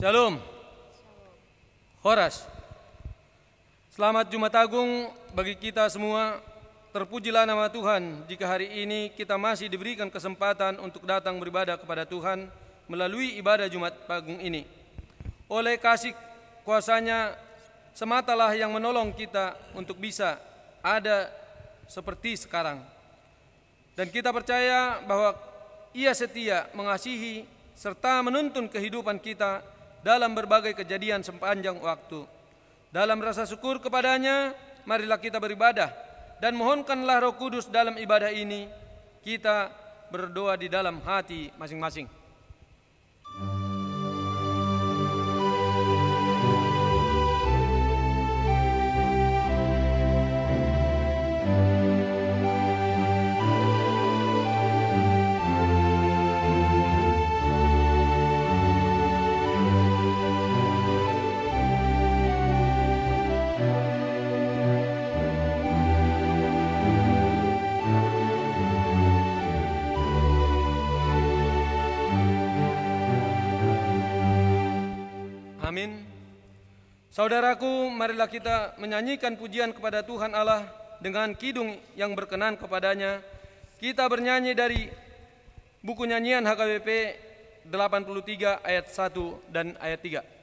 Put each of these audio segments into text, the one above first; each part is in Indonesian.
Shalom. Horas. Selamat Jumat Agung bagi kita semua. Terpujilah nama Tuhan jika hari ini kita masih diberikan kesempatan untuk datang beribadah kepada Tuhan melalui ibadah Jumat Agung ini. Oleh kasih kuasa-Nya sematalah yang menolong kita untuk bisa ada seperti sekarang. Dan kita percaya bahwa Ia setia mengasihi serta menuntun kehidupan kita dalam berbagai kejadian sepanjang waktu. Dalam rasa syukur kepada-Nya, marilah kita beribadah dan mohonkanlah Roh Kudus dalam ibadah ini. Kita berdoa di dalam hati masing-masing. Amin. Saudaraku, marilah kita menyanyikan pujian kepada Tuhan Allah dengan kidung yang berkenan kepada-Nya. Kita bernyanyi dari buku nyanyian HKBP 83 ayat 1 dan ayat 3.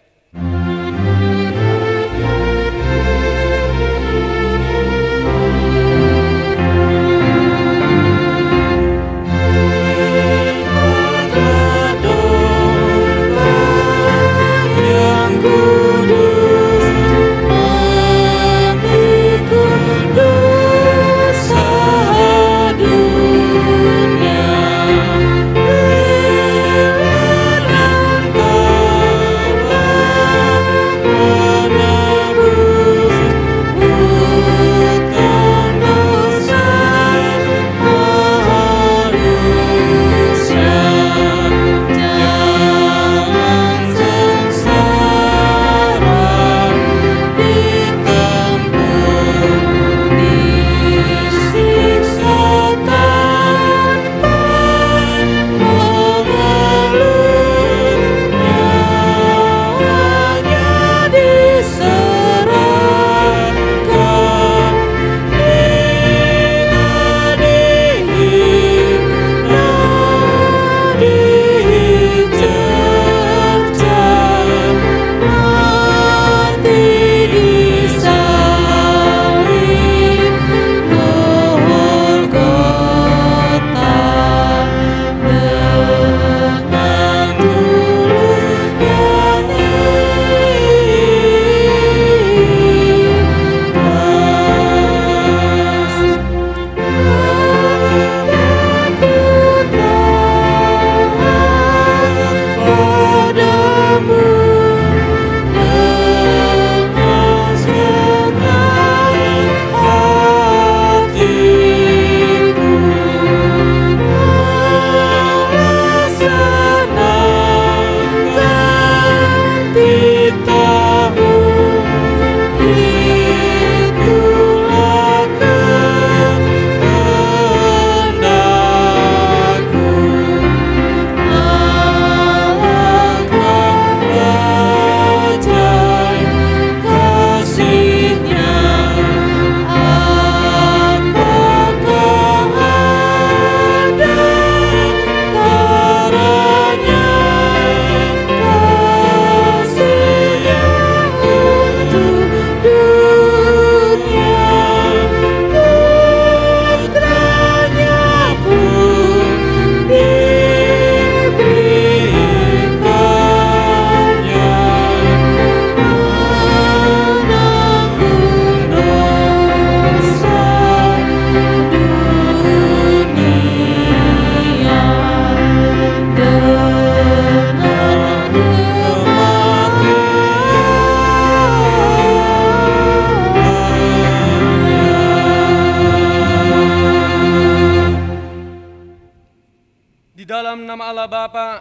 Bapa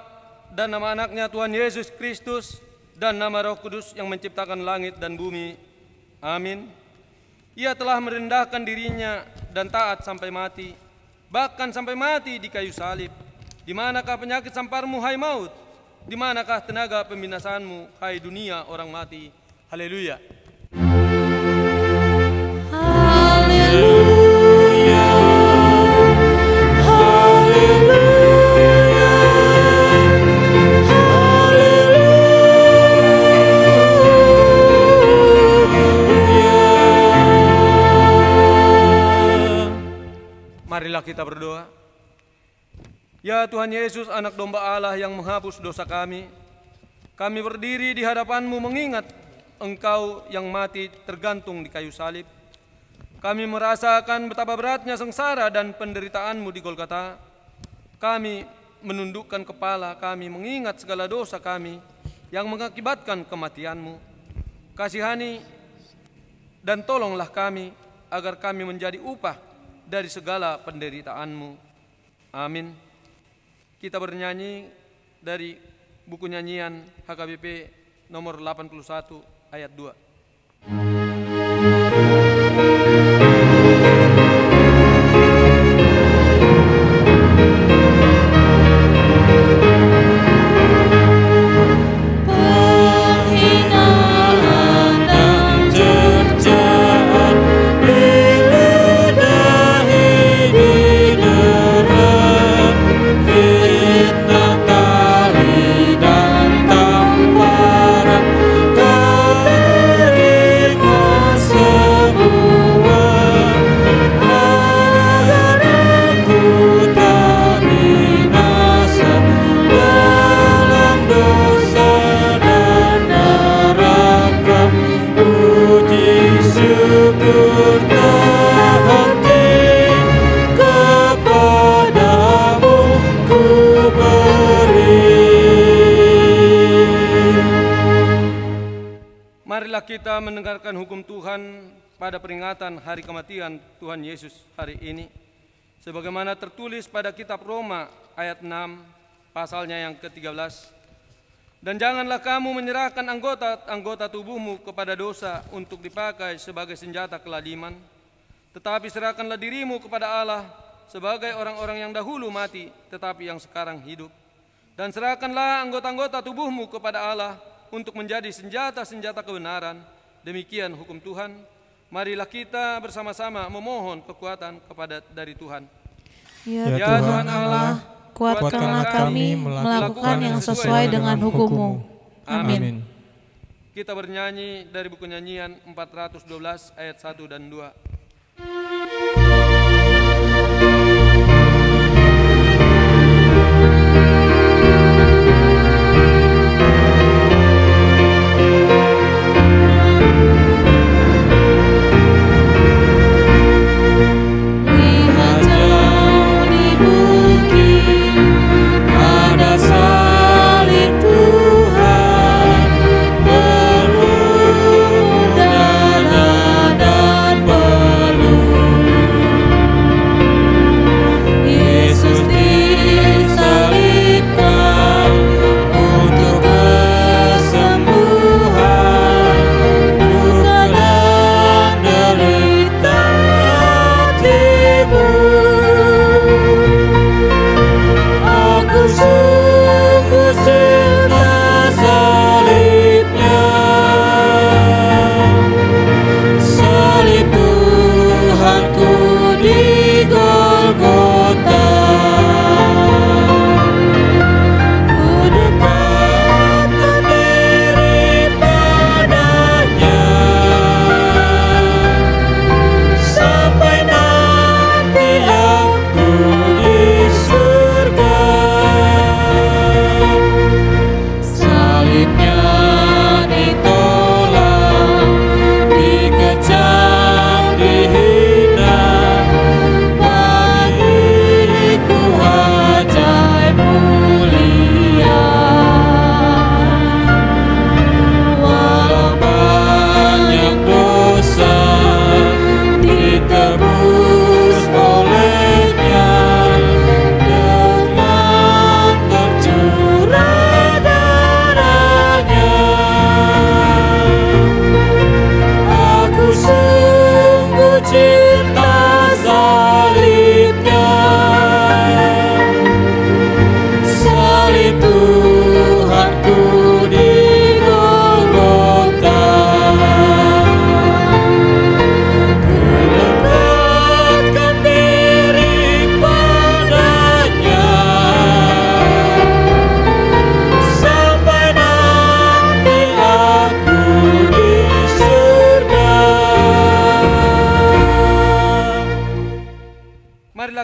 dan nama anaknya Tuhan Yesus Kristus dan nama Roh Kudus yang menciptakan langit dan bumi. Amin. Ia telah merendahkan dirinya dan taat sampai mati, bahkan sampai mati di kayu salib. Di manakah penyakit samparmu, hai maut? di manakah tenaga pembinasaanmu, hai dunia orang mati? Haleluya. Haleluya. Haleluya. Haleluya. Marilah kita berdoa. Ya Tuhan Yesus, anak domba Allah yang menghapus dosa kami berdiri di hadapan-Mu mengingat Engkau yang mati tergantung di kayu salib. Kami merasakan betapa beratnya sengsara dan penderitaan-Mu di Golgota. Kami menundukkan kepala kami mengingat segala dosa kami yang mengakibatkan kematian-Mu. Kasihani dan tolonglah kami agar kami menjadi upah dari segala penderitaan-Mu. Amin. Kita bernyanyi dari buku nyanyian HKBP nomor 81 ayat 2. Marilah kita mendengarkan hukum Tuhan pada peringatan hari kematian Tuhan Yesus hari ini, sebagaimana tertulis pada kitab Roma ayat 6 pasalnya yang ke-13. Dan janganlah kamu menyerahkan anggota tubuhmu kepada dosa untuk dipakai sebagai senjata kelaliman, tetapi serahkanlah dirimu kepada Allah sebagai orang-orang yang dahulu mati tetapi yang sekarang hidup. Dan serahkanlah anggota-anggota tubuhmu kepada Allah untuk menjadi senjata-senjata kebenaran. Demikian hukum Tuhan. Marilah kita bersama-sama memohon kekuatan dari Tuhan. Ya Tuhan Allah, kuatkanlah kami melakukan yang sesuai dengan hukum-Mu. Amin. Kita bernyanyi dari buku nyanyian 412 ayat 1 dan 2. Berudara dan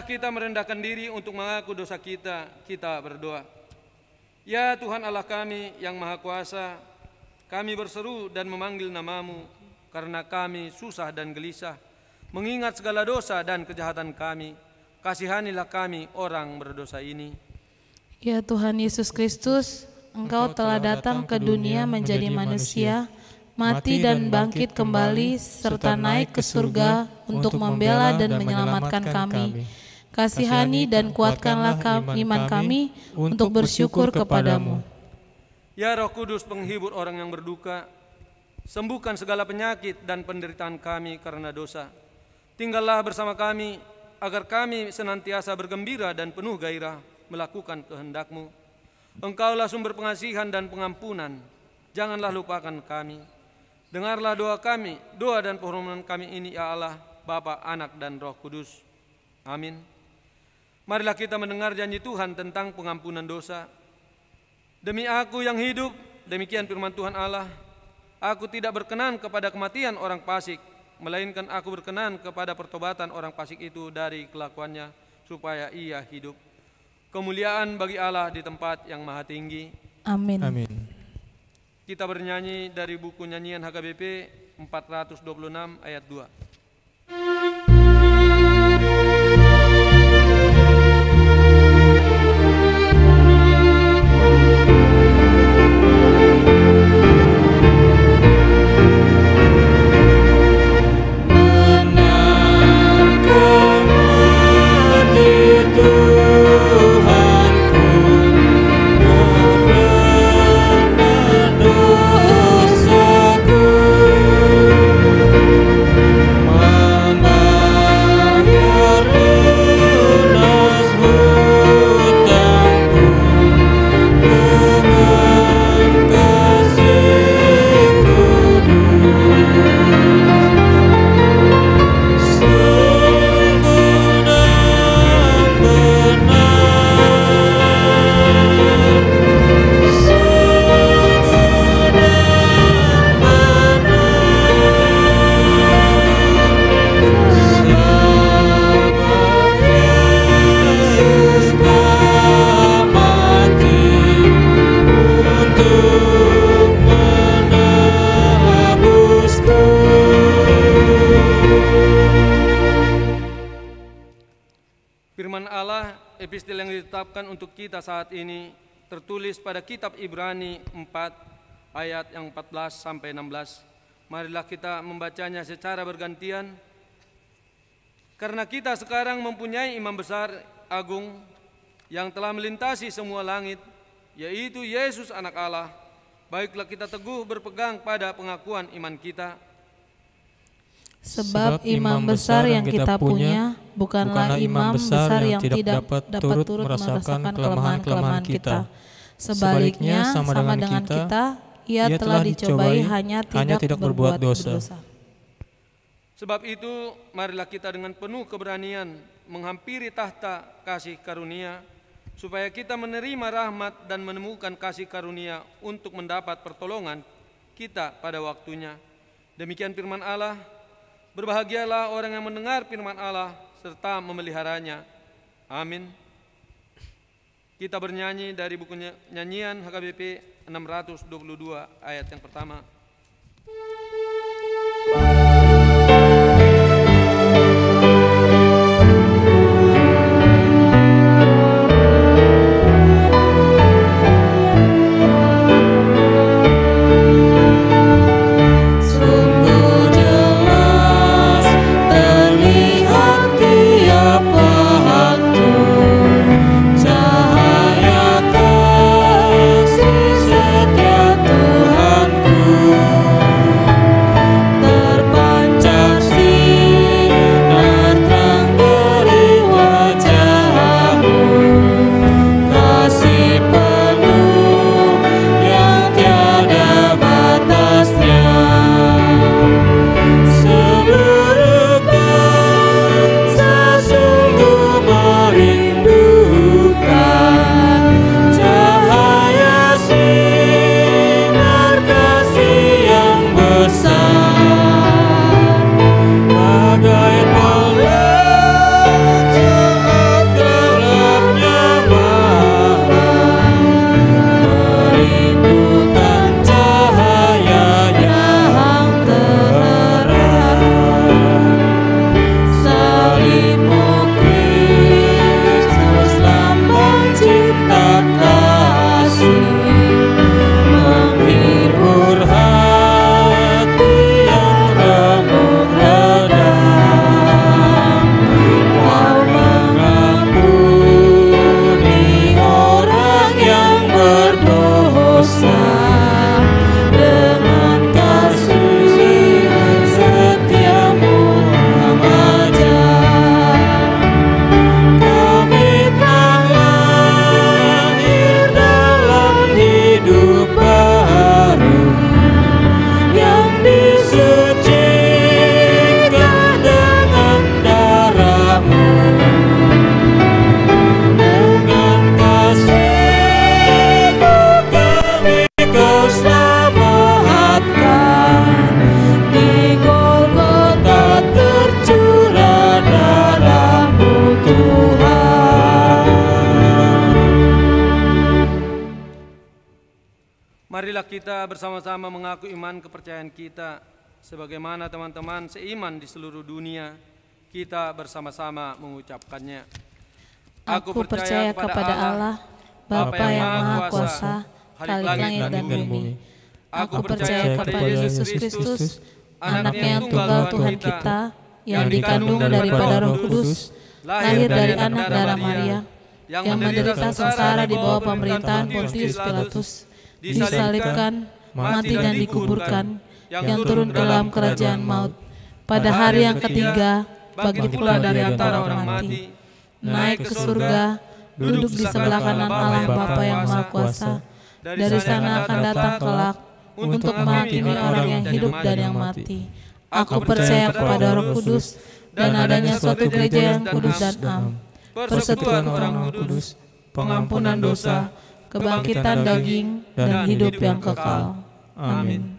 kita merendahkan diri untuk mengaku dosa kita. Kita berdoa. Ya Tuhan Allah kami yang Maha Kuasa, kami berseru dan memanggil nama-Mu karena kami susah dan gelisah, mengingat segala dosa dan kejahatan kami. Kasihanilah kami orang berdosa ini. Ya Tuhan Yesus Kristus, Engkau telah datang ke dunia menjadi manusia, mati dan bangkit kembali, serta naik ke surga untuk membela dan menyelamatkan kami. Kasihani dan kuatkanlah iman kami untuk bersyukur kepadamu. Ya Roh Kudus, penghibur orang yang berduka, sembuhkan segala penyakit dan penderitaan kami karena dosa. Tinggallah bersama kami, agar kami senantiasa bergembira dan penuh gairah melakukan kehendak-Mu. Engkaulah sumber pengasihan dan pengampunan, janganlah lupakan kami. Dengarlah doa kami, doa dan permohonan kami ini ya Allah, Bapa, Anak, dan Roh Kudus. Amin. Marilah kita mendengar janji Tuhan tentang pengampunan dosa. Demi aku yang hidup, demikian firman Tuhan Allah, aku tidak berkenan kepada kematian orang fasik, melainkan aku berkenan kepada pertobatan orang fasik itu dari kelakuannya, supaya ia hidup. Kemuliaan bagi Allah di tempat yang maha tinggi. Amin. Amin. Kita bernyanyi dari buku nyanyian HKBP 426 ayat 2. Epistel yang ditetapkan untuk kita saat ini tertulis pada kitab Ibrani 4 ayat yang 14 sampai 16. Marilah kita membacanya secara bergantian. Karena kita sekarang mempunyai imam besar agung yang telah melintasi semua langit, yaitu Yesus Anak Allah. Baiklah kita teguh berpegang pada pengakuan iman kita. Sebab imam besar yang kita punya bukanlah imam besar yang tidak dapat turut merasakan kelemahan-kelemahan kita. Sebaliknya, sama dengan kita, ia telah dicobai hanya tidak berbuat dosa. Sebab itu, marilah kita dengan penuh keberanian menghampiri tahta kasih karunia, supaya kita menerima rahmat dan menemukan kasih karunia untuk mendapat pertolongan kita pada waktunya. Demikian firman Allah. Berbahagialah orang yang mendengar firman Allah serta memeliharanya. Amin. Kita bernyanyi dari buku nyanyian HKBP 622 ayat yang pertama. Setia Tuhanku. kita bersama-sama mengaku iman kepercayaan kita. Sebagaimana teman-teman seiman di seluruh dunia, kita bersama-sama mengucapkannya. Aku percaya kepada Allah, Bapa yang Maha Kuasa, Khalik langit dan bumi. Aku percaya kepada Yesus Kristus, Anaknya yang tunggal Tuhan kita, yang dikandung daripada Roh Kudus, lahir dari anak darah Maria, yang menderita sengsara di bawah pemerintahan Pontius Pilatus, disalibkan, mati dan dikuburkan, yang turun ke dalam kerajaan maut. Pada hari yang ketiga, bangkit pula dari antara orang mati, naik ke surga, duduk di sebelah kanan Allah Bapa yang Maha Kuasa. Dari sana akan datang kelak untuk menghakimi orang yang hidup dan yang mati. Aku percaya kepada Roh Kudus dan adanya suatu gereja yang kudus dan am, persekutuan orang kudus, pengampunan dosa, kebangkitan daging, dan hidup yang kekal. Amin.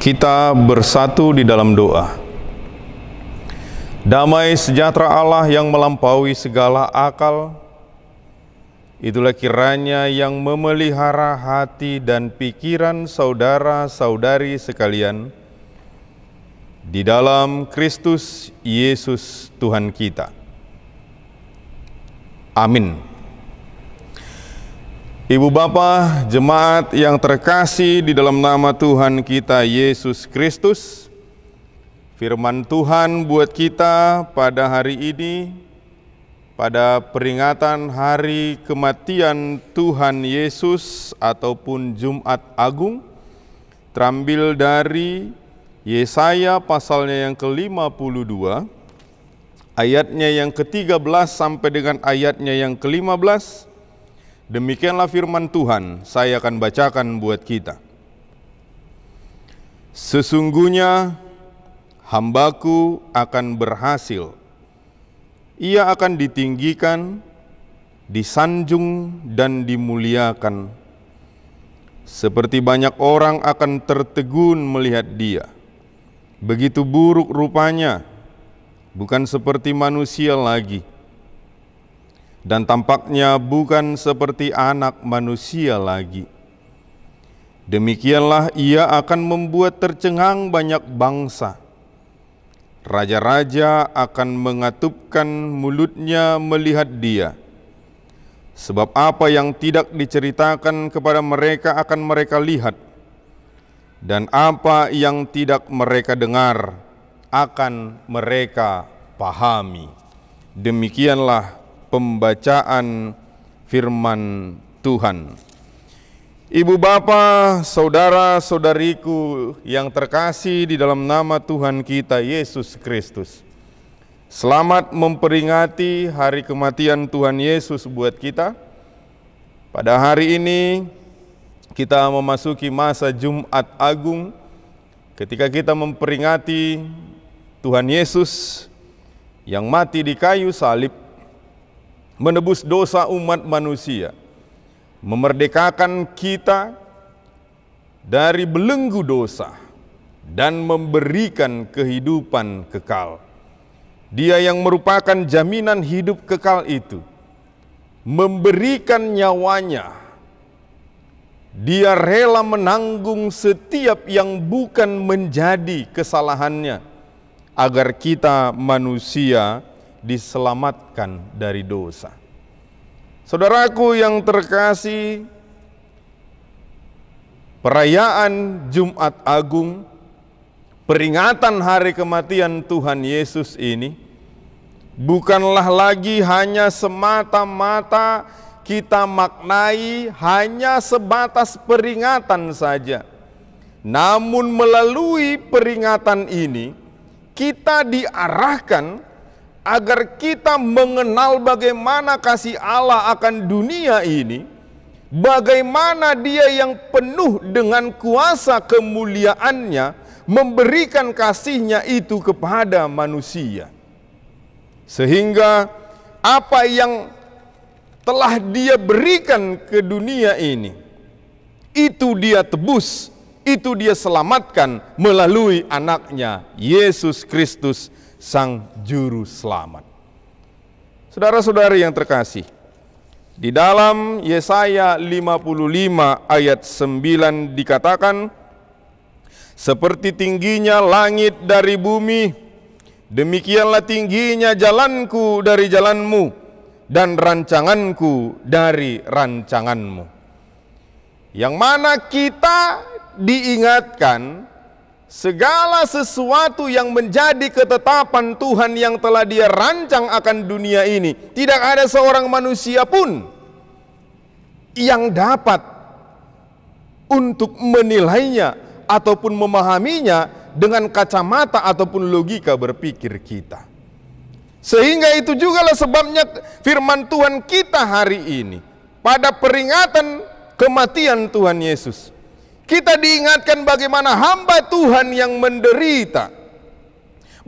Kita bersatu di dalam doa. Damai sejahtera Allah yang melampaui segala akal, itulah kiranya yang memelihara hati dan pikiran saudara-saudari sekalian di dalam Kristus Yesus Tuhan kita. Amin. Ibu Bapa, jemaat yang terkasih di dalam nama Tuhan kita Yesus Kristus, firman Tuhan buat kita pada hari ini, pada peringatan hari kematian Tuhan Yesus ataupun Jumat Agung, terambil dari Yesaya pasalnya yang ke-52, ayatnya yang ke-13 sampai dengan ayatnya yang ke-15. Demikianlah firman Tuhan, saya akan bacakan buat kita. Sesungguhnya hambaku akan berhasil, ia akan ditinggikan, disanjung dan dimuliakan. Seperti banyak orang akan tertegun melihat dia. Begitu buruk rupanya, bukan seperti manusia lagi. Dan tampaknya bukan seperti anak manusia lagi. Demikianlah ia akan membuat tercengang banyak bangsa. Raja-raja akan mengatupkan mulutnya melihat dia. Sebab apa yang tidak diceritakan kepada mereka akan mereka lihat, dan apa yang tidak mereka dengar akan mereka pahami. Demikianlah pembacaan firman Tuhan. Ibu bapa, saudara-saudariku yang terkasih di dalam nama Tuhan kita Yesus Kristus, selamat memperingati hari kematian Tuhan Yesus buat kita. Pada hari ini kita memasuki masa Jumat Agung, ketika kita memperingati Tuhan Yesus yang mati di kayu salib, menebus dosa umat manusia, memerdekakan kita dari belenggu dosa, dan memberikan kehidupan kekal. Dia yang merupakan jaminan hidup kekal itu, memberikan nyawanya Dia rela menanggung setiap yang bukan menjadi kesalahannya, agar kita manusia diselamatkan dari dosa. Saudaraku yang terkasih, perayaan Jumat Agung, peringatan hari kematian Tuhan Yesus ini, bukanlah lagi hanya semata-mata kita maknai hanya sebatas peringatan saja. Namun melalui peringatan ini, kita diarahkan agar kita mengenal bagaimana kasih Allah akan dunia ini, bagaimana Dia yang penuh dengan kuasa kemuliaannya memberikan kasih-Nya itu kepada manusia. Sehingga apa yang telah Dia berikan ke dunia ini, itu Dia tebus, itu Dia selamatkan melalui anaknya Yesus Kristus, Sang Juru Selamat. Saudara-saudari yang terkasih, di dalam Yesaya 55 ayat 9 dikatakan, seperti tingginya langit dari bumi, demikianlah tingginya jalanku dari jalanmu, dan rancanganku dari rancanganmu. Yang mana kita diingatkan segala sesuatu yang menjadi ketetapan Tuhan yang telah Dia rancang akan dunia ini, tidak ada seorang manusia pun yang dapat untuk menilainya ataupun memahaminya dengan kacamata ataupun logika berpikir kita. Sehingga itu jugalah sebabnya firman Tuhan kita hari ini, pada peringatan kematian Tuhan Yesus, kita diingatkan bagaimana hamba Tuhan yang menderita,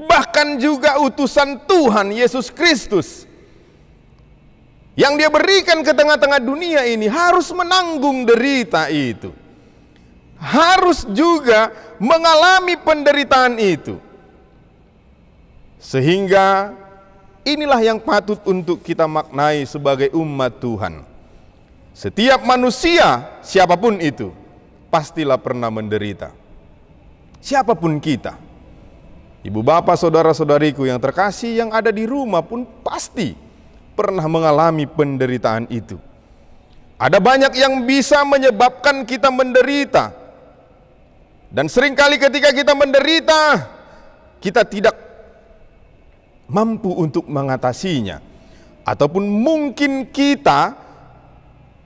bahkan juga utusan Tuhan Yesus Kristus yang Dia berikan ke tengah-tengah dunia ini harus menanggung derita itu, harus juga mengalami penderitaan itu. Sehingga inilah yang patut untuk kita maknai sebagai umat Tuhan. Setiap manusia, siapapun itu, pastilah pernah menderita. Siapapun kita. Ibu bapak, saudara-saudariku yang terkasih yang ada di rumah pun pasti pernah mengalami penderitaan itu. Ada banyak yang bisa menyebabkan kita menderita. Dan seringkali ketika kita menderita, kita tidak mampu untuk mengatasinya, ataupun mungkin kita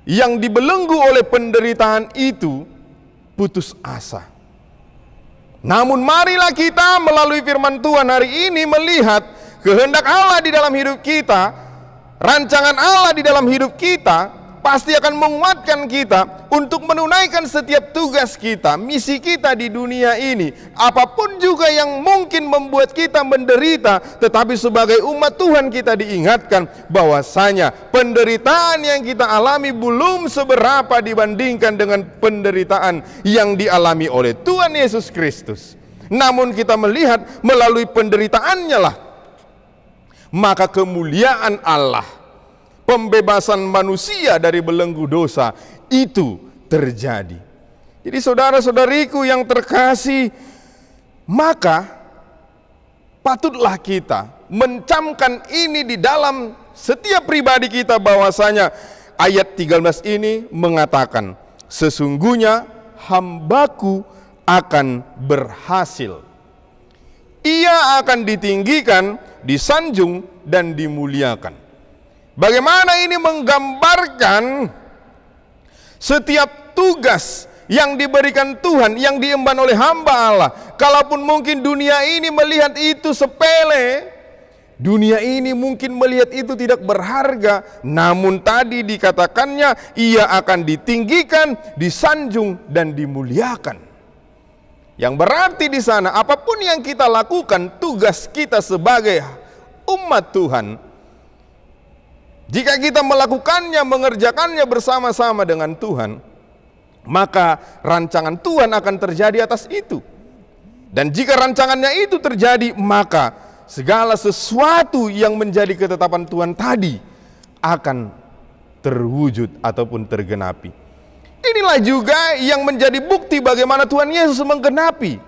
yang dibelenggu oleh penderitaan itu putus asa. Namun marilah kita melalui firman Tuhan hari ini melihat kehendak Allah di dalam hidup kita, rancangan Allah di dalam hidup kita pasti akan menguatkan kita untuk menunaikan setiap tugas kita, misi kita di dunia ini. Apapun juga yang mungkin membuat kita menderita, tetapi sebagai umat Tuhan kita diingatkan bahwasanya penderitaan yang kita alami belum seberapa dibandingkan dengan penderitaan yang dialami oleh Tuhan Yesus Kristus. Namun kita melihat melalui penderitaannya lah, maka kemuliaan Allah, pembebasan manusia dari belenggu dosa itu terjadi. Jadi saudara-saudariku yang terkasih, maka patutlah kita mencamkan ini di dalam setiap pribadi kita bahwasanya ayat 13 ini mengatakan, sesungguhnya hambaku akan berhasil. Ia akan ditinggikan, disanjung dan dimuliakan. Bagaimana ini menggambarkan setiap tugas yang diberikan Tuhan, yang diemban oleh hamba Allah. Kalaupun mungkin dunia ini melihat itu sepele, dunia ini mungkin melihat itu tidak berharga, namun tadi dikatakannya ia akan ditinggikan, disanjung dan dimuliakan. Yang berarti di sana apapun yang kita lakukan, tugas kita sebagai umat Tuhan, jika kita melakukannya, mengerjakannya bersama-sama dengan Tuhan, maka rancangan Tuhan akan terjadi atas itu. Dan jika rancangannya itu terjadi, maka segala sesuatu yang menjadi ketetapan Tuhan tadi akan terwujud ataupun tergenapi. Inilah juga yang menjadi bukti bagaimana Tuhan Yesus menggenapi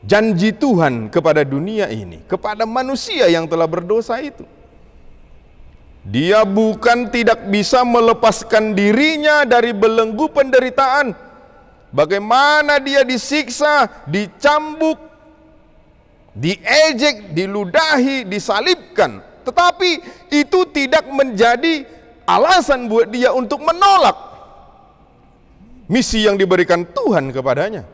janji Tuhan kepada dunia ini, kepada manusia yang telah berdosa itu. Dia bukan tidak bisa melepaskan dirinya dari belenggu penderitaan. Bagaimana dia disiksa, dicambuk, diejek, diludahi, disalibkan. Tetapi itu tidak menjadi alasan buat dia untuk menolak misi yang diberikan Tuhan kepadanya.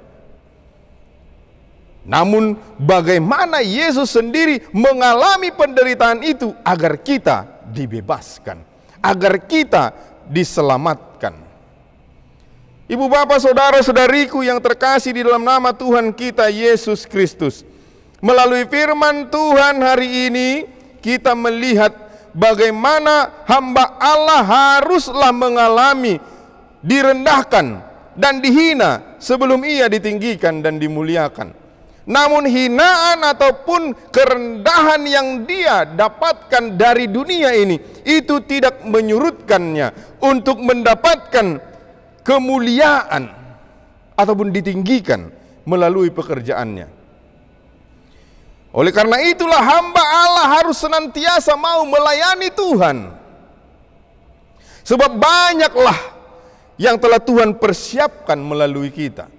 Namun bagaimana Yesus sendiri mengalami penderitaan itu agar kita dibebaskan, agar kita diselamatkan. Ibu bapak saudara-saudariku yang terkasih di dalam nama Tuhan kita Yesus Kristus, melalui firman Tuhan hari ini kita melihat bagaimana hamba Allah haruslah mengalami direndahkan dan dihina sebelum ia ditinggikan dan dimuliakan. Namun hinaan ataupun kerendahan yang dia dapatkan dari dunia ini, itu tidak menyurutkannya untuk mendapatkan kemuliaan ataupun ditinggikan melalui pekerjaannya. Oleh karena itulah hamba Allah harus senantiasa mau melayani Tuhan. Sebab banyaklah yang telah Tuhan persiapkan melalui kita.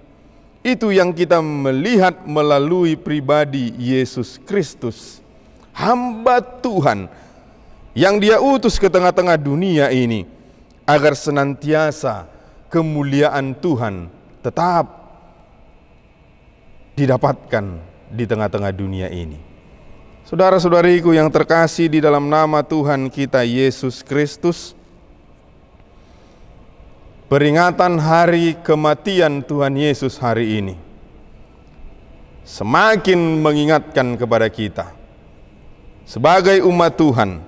Itu yang kita melihat melalui pribadi Yesus Kristus, hamba Tuhan yang dia utus ke tengah-tengah dunia ini agar senantiasa kemuliaan Tuhan tetap didapatkan di tengah-tengah dunia ini. Saudara-saudariku yang terkasih di dalam nama Tuhan kita Yesus Kristus, peringatan hari kematian Tuhan Yesus hari ini semakin mengingatkan kepada kita sebagai umat Tuhan,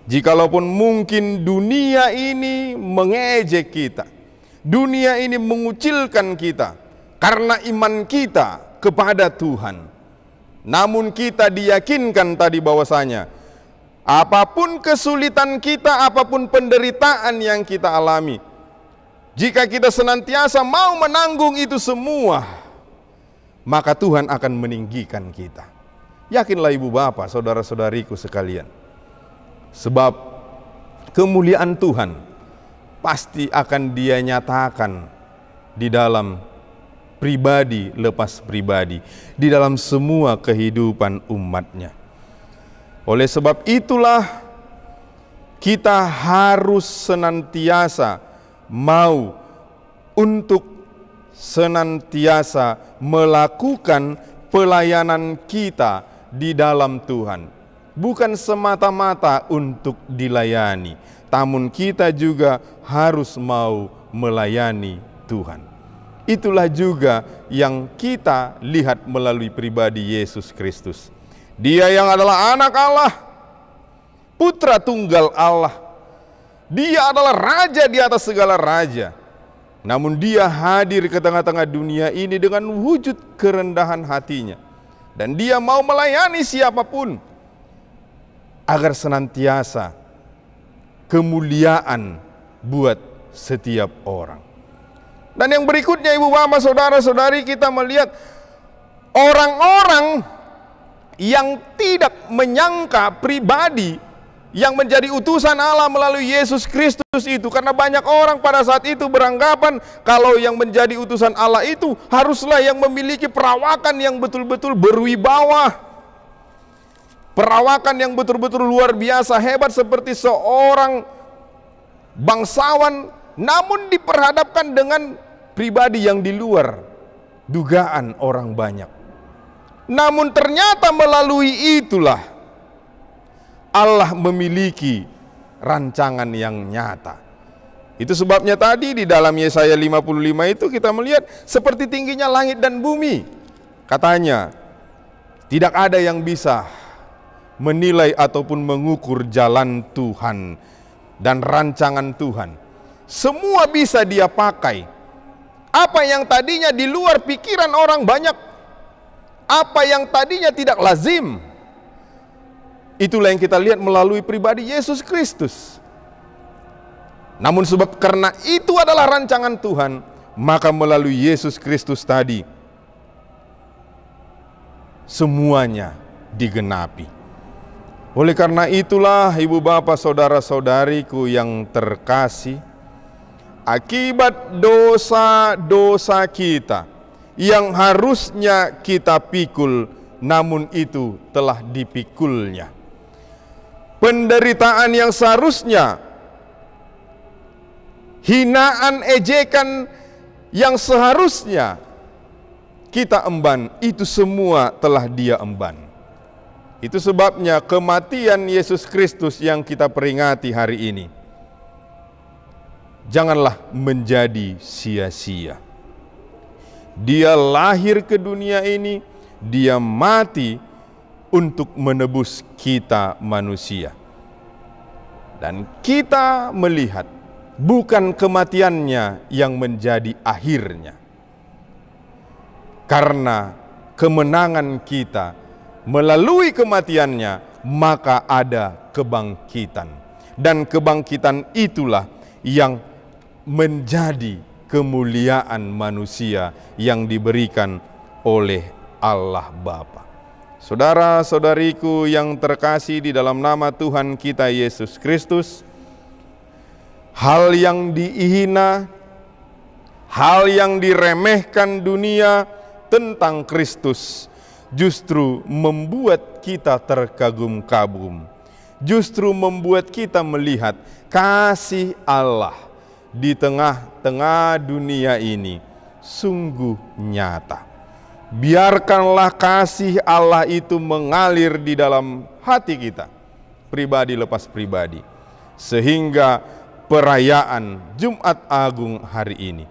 jikalaupun mungkin dunia ini mengejek kita, dunia ini mengucilkan kita karena iman kita kepada Tuhan, namun kita diyakinkan tadi bahwasanya apapun kesulitan kita, apapun penderitaan yang kita alami, jika kita senantiasa mau menanggung itu semua, maka Tuhan akan meninggikan kita. Yakinlah ibu bapak, saudara-saudariku sekalian. Sebab kemuliaan Tuhan pasti akan dia nyatakan di dalam pribadi lepas pribadi, di dalam semua kehidupan umatnya. Oleh sebab itulah kita harus senantiasa mau untuk senantiasa melakukan pelayanan kita di dalam Tuhan. Bukan semata-mata untuk dilayani, namun kita juga harus mau melayani Tuhan. Itulah juga yang kita lihat melalui pribadi Yesus Kristus. Dia yang adalah anak Allah, putra tunggal Allah. Dia adalah raja di atas segala raja. Namun dia hadir ke tengah-tengah dunia ini dengan wujud kerendahan hatinya. Dan dia mau melayani siapapun agar senantiasa kemuliaan buat setiap orang. Dan yang berikutnya ibu bapak saudara-saudari, kita melihat orang-orang yang tidak menyangka pribadi yang menjadi utusan Allah melalui Yesus Kristus itu. Karena banyak orang pada saat itu beranggapan kalau yang menjadi utusan Allah itu haruslah yang memiliki perawakan yang betul-betul berwibawa, perawakan yang betul-betul luar biasa hebat seperti seorang bangsawan, namun diperhadapkan dengan pribadi yang di luar dugaan orang banyak. Namun ternyata melalui itulah Allah memiliki rancangan yang nyata. Itu sebabnya tadi di dalam Yesaya 55 itu kita melihat seperti tingginya langit dan bumi. Katanya, tidak ada yang bisa menilai ataupun mengukur jalan Tuhan dan rancangan Tuhan. Semua bisa dia pakai. Apa yang tadinya di luar pikiran orang banyak, apa yang tadinya tidak lazim, itulah yang kita lihat melalui pribadi Yesus Kristus. Namun sebab karena itu adalah rancangan Tuhan, maka melalui Yesus Kristus tadi semuanya digenapi. Oleh karena itulah ibu bapak saudara-saudariku yang terkasih, akibat dosa-dosa kita yang harusnya kita pikul, namun itu telah dipikulnya. Penderitaan yang seharusnya, hinaan, ejekan yang seharusnya kita emban, itu semua telah Dia emban. Itu sebabnya kematian Yesus Kristus yang kita peringati hari ini janganlah menjadi sia-sia. Dia lahir ke dunia ini, Dia mati untuk menebus kita manusia. Dan kita melihat bukan kematiannya yang menjadi akhirnya. Karena kemenangan kita melalui kematiannya, maka ada kebangkitan. Dan kebangkitan itulah yang menjadi kemuliaan manusia yang diberikan oleh Allah Bapa. Saudara-saudariku yang terkasih di dalam nama Tuhan kita Yesus Kristus, hal yang dihina, hal yang diremehkan dunia tentang Kristus justru membuat kita terkagum-kagum, justru membuat kita melihat kasih Allah di tengah-tengah dunia ini sungguh nyata. Biarkanlah kasih Allah itu mengalir di dalam hati kita, pribadi lepas pribadi, sehingga perayaan Jumat Agung hari ini,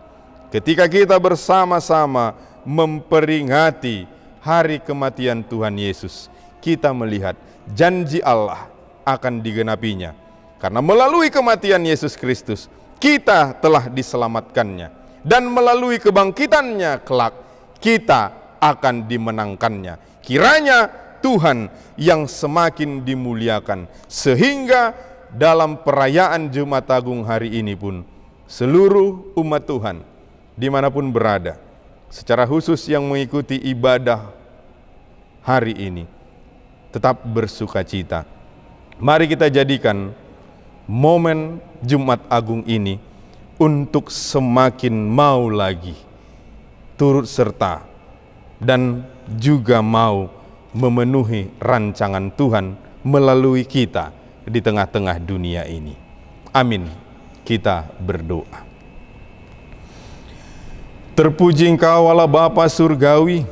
ketika kita bersama-sama memperingati hari kematian Tuhan Yesus, kita melihat janji Allah akan digenapinya. Karena melalui kematian Yesus Kristus, kita telah diselamatkannya. Dan melalui kebangkitannya kelak, kita akan dimenangkannya. Kiranya Tuhan yang semakin dimuliakan, sehingga dalam perayaan Jumat Agung hari ini pun, seluruh umat Tuhan dimanapun berada, secara khusus yang mengikuti ibadah hari ini, tetap bersuka cita. Mari kita jadikan momen Jumat Agung ini untuk semakin mau lagi turut serta dan juga mau memenuhi rancangan Tuhan melalui kita di tengah-tengah dunia ini. Amin. Kita berdoa. Terpuji Engkau Allah Bapa Surgawi,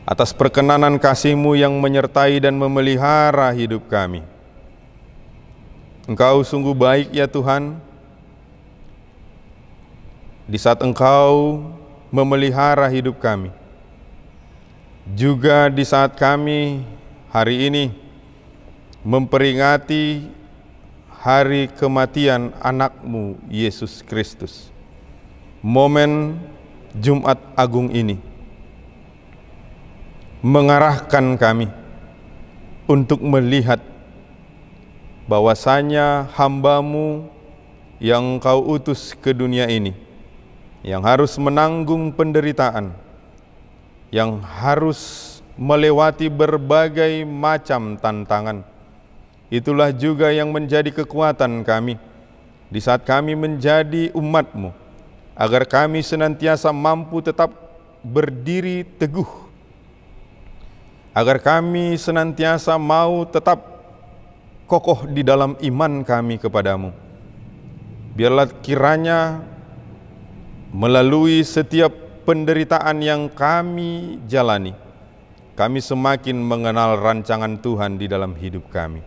atas perkenanan kasih-Mu yang menyertai dan memelihara hidup kami. Engkau sungguh baik ya Tuhan, di saat Engkau memelihara hidup kami. Juga di saat kami hari ini memperingati hari kematian anak-Mu Yesus Kristus. Momen Jumat Agung ini mengarahkan kami untuk melihat bahwasanya hamba-Mu yang Kau utus ke dunia ini, yang harus menanggung penderitaan, yang harus melewati berbagai macam tantangan. Itulah juga yang menjadi kekuatan kami di saat kami menjadi umat-Mu, agar kami senantiasa mampu tetap berdiri teguh, agar kami senantiasa mau tetap kokoh di dalam iman kami kepadamu. Biarlah kiranya melalui setiap penderitaan yang kami jalani, kami semakin mengenal rancangan Tuhan di dalam hidup kami.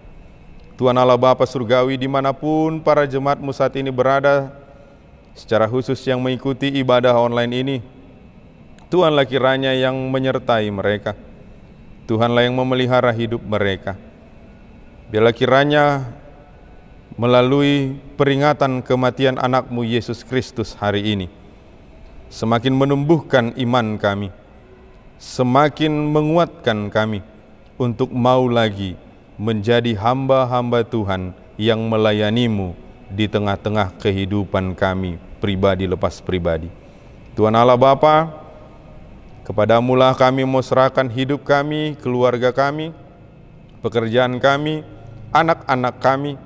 Tuhan Allah Bapa Surgawi, dimanapun para jemaat-Mu saat ini berada, secara khusus yang mengikuti ibadah online ini, Tuhanlah kiranya yang menyertai mereka. Tuhanlah yang memelihara hidup mereka. Biarlah kiranya melalui peringatan kematian anak-Mu Yesus Kristus hari ini, semakin menumbuhkan iman kami, semakin menguatkan kami untuk mau lagi menjadi hamba-hamba Tuhan yang melayani-Mu di tengah-tengah kehidupan kami pribadi lepas pribadi. Tuhan Allah Bapa, kepadamu-lah kami mau serahkan hidup kami, keluarga kami, pekerjaan kami, anak-anak kami.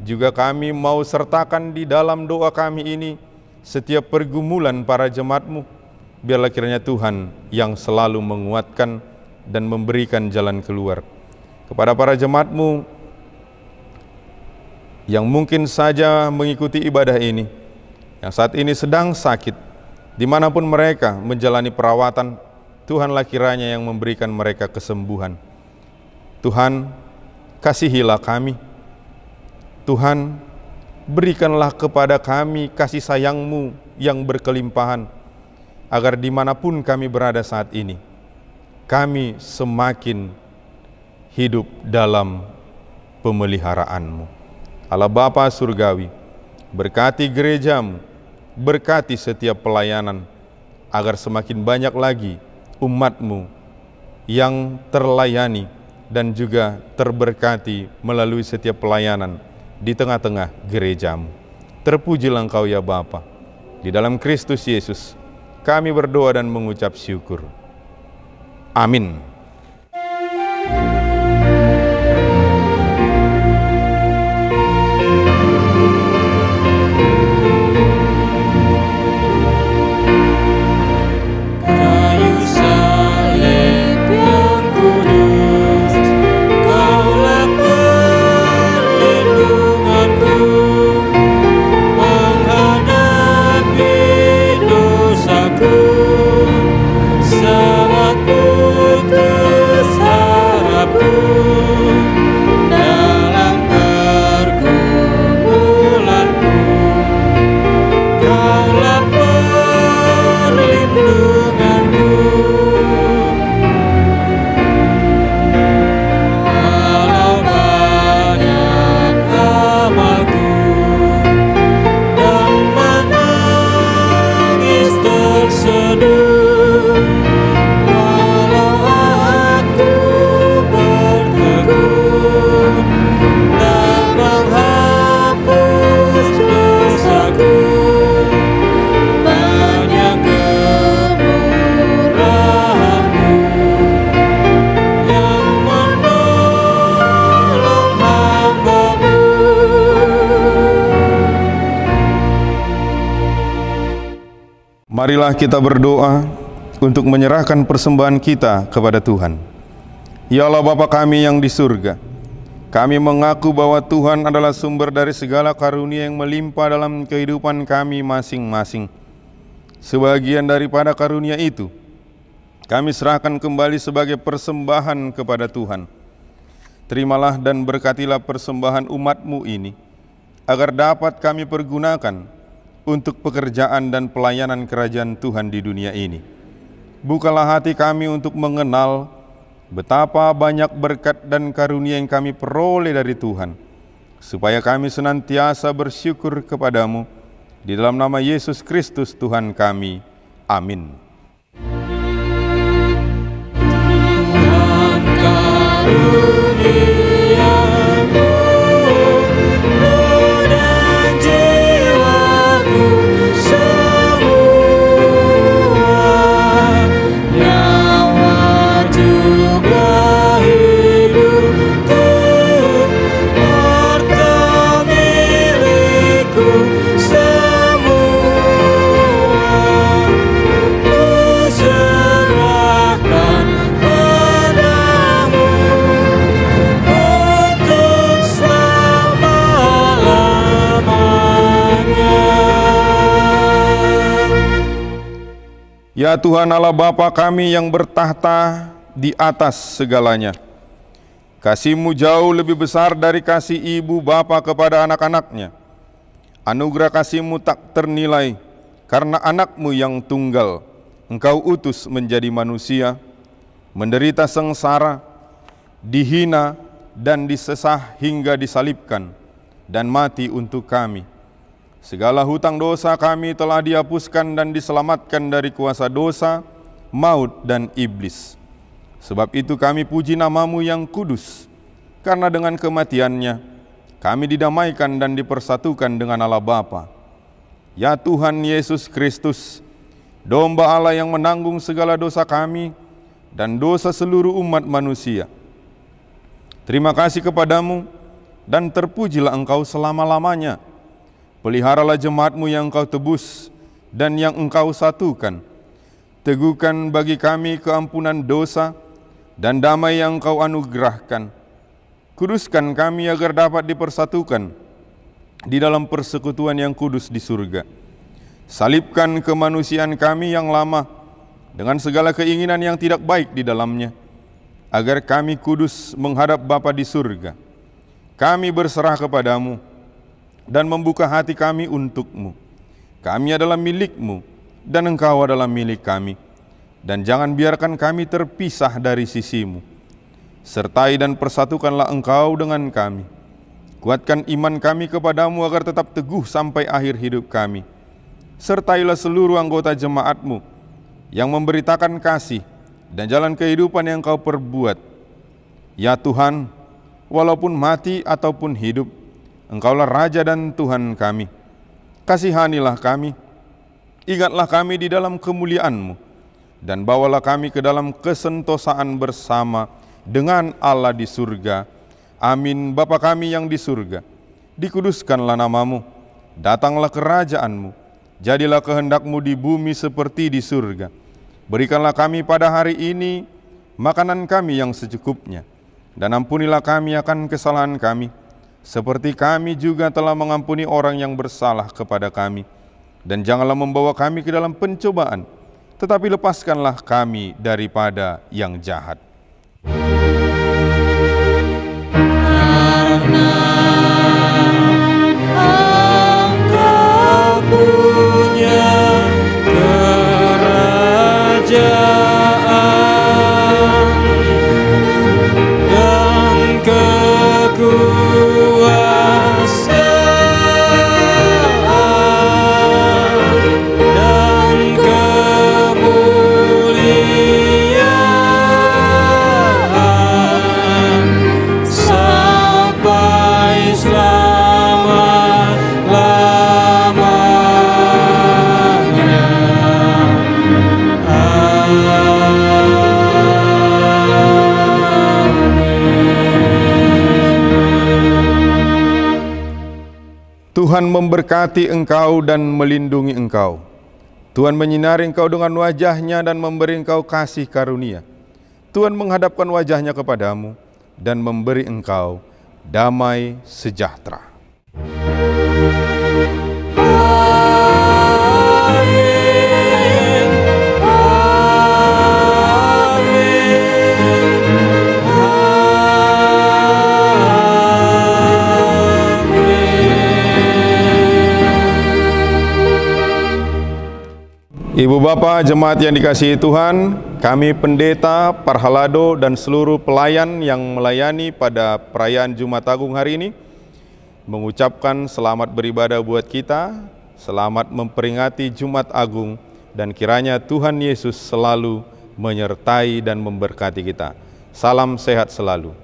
Juga kami mau sertakan di dalam doa kami ini setiap pergumulan para jemaat-Mu. Biarlah kiranya Tuhan yang selalu menguatkan dan memberikan jalan keluar. Kepada para jemaat-Mu yang mungkin saja mengikuti ibadah ini, yang saat ini sedang sakit, dimanapun mereka menjalani perawatan, Tuhanlah kiranya yang memberikan mereka kesembuhan. Tuhan, kasihilah kami. Tuhan, berikanlah kepada kami kasih sayang-Mu yang berkelimpahan, agar dimanapun kami berada saat ini, kami semakin hidup dalam pemeliharaan-Mu. Allah Bapa Surgawi, berkati gereja-Mu, berkati setiap pelayanan, agar semakin banyak lagi umat-Mu yang terlayani dan juga terberkati melalui setiap pelayanan di tengah-tengah gereja-Mu. Terpujilah Engkau ya Bapa. Di dalam Kristus Yesus kami berdoa dan mengucap syukur. Amin. Marilah kita berdoa untuk menyerahkan persembahan kita kepada Tuhan. Ya Allah Bapa kami yang di surga, kami mengaku bahwa Tuhan adalah sumber dari segala karunia yang melimpah dalam kehidupan kami masing-masing. Sebagian daripada karunia itu, kami serahkan kembali sebagai persembahan kepada Tuhan. Terimalah dan berkatilah persembahan umat-Mu ini, agar dapat kami pergunakan untuk pekerjaan dan pelayanan kerajaan Tuhan di dunia ini. Bukalah hati kami untuk mengenal betapa banyak berkat dan karunia yang kami peroleh dari Tuhan, supaya kami senantiasa bersyukur kepadamu. Di dalam nama Yesus Kristus Tuhan kami. Amin. Tuhan karuniamu dan jiwaku semua, nyawa juga hidupku, harta milikku semua, ku serahkan padamu untuk selama-lamanya. Ya Tuhan Allah Bapa kami yang bertahta di atas segalanya, kasih-Mu jauh lebih besar dari kasih ibu bapa kepada anak-anaknya. Anugerah kasih-Mu tak ternilai, karena anak-Mu yang tunggal Engkau utus menjadi manusia, menderita sengsara, dihina dan disesah hingga disalibkan, dan mati untuk kami. Segala hutang dosa kami telah dihapuskan dan diselamatkan dari kuasa dosa, maut dan iblis. Sebab itu kami puji nama-Mu yang kudus, karena dengan kematian-Nya kami didamaikan dan dipersatukan dengan Allah Bapa. Ya Tuhan Yesus Kristus, domba Allah yang menanggung segala dosa kami dan dosa seluruh umat manusia. Terima kasih kepadamu dan terpujilah Engkau selama-lamanya. Peliharalah jemaat-Mu yang Engkau tebus dan yang Engkau satukan. Teguhkan bagi kami keampunan dosa dan damai yang Engkau anugerahkan. Kuduskan kami agar dapat dipersatukan di dalam persekutuan yang kudus di surga. Salibkan kemanusiaan kami yang lama dengan segala keinginan yang tidak baik di dalamnya, agar kami kudus menghadap Bapa di surga. Kami berserah kepadamu dan membuka hati kami untuk-Mu. Kami adalah milik-Mu dan Engkau adalah milik kami. Dan jangan biarkan kami terpisah dari sisi-Mu. Sertai dan persatukanlah Engkau dengan kami. Kuatkan iman kami kepadamu agar tetap teguh sampai akhir hidup kami. Sertailah seluruh anggota jemaat-Mu yang memberitakan kasih dan jalan kehidupan yang Kau perbuat. Ya Tuhan, walaupun mati ataupun hidup, Engkaulah Raja dan Tuhan kami. Kasihanilah kami, ingatlah kami di dalam kemuliaan-Mu, dan bawalah kami ke dalam kesentosaan bersama dengan Allah di surga. Amin. Bapa kami yang di surga, dikuduskanlah nama-Mu, datanglah kerajaan-Mu, jadilah kehendak-Mu di bumi seperti di surga. Berikanlah kami pada hari ini makanan kami yang secukupnya, dan ampunilah kami akan kesalahan kami, seperti kami juga telah mengampuni orang yang bersalah kepada kami. Dan janganlah membawa kami ke dalam pencobaan, tetapi lepaskanlah kami daripada yang jahat. Engkau punya kerajaan dan kekuasaan dan kemuliaan sampai selama-lamanya. Tuhan memberkati engkau dan melindungi engkau. Tuhan menyinari engkau dengan wajah-Nya dan memberi engkau kasih karunia. Tuhan menghadapkan wajah-Nya kepadamu dan memberi engkau damai sejahtera. Ibu Bapak jemaat yang dikasihi Tuhan, kami pendeta, parhalado, dan seluruh pelayan yang melayani pada perayaan Jumat Agung hari ini mengucapkan selamat beribadah buat kita, selamat memperingati Jumat Agung, dan kiranya Tuhan Yesus selalu menyertai dan memberkati kita. Salam sehat selalu.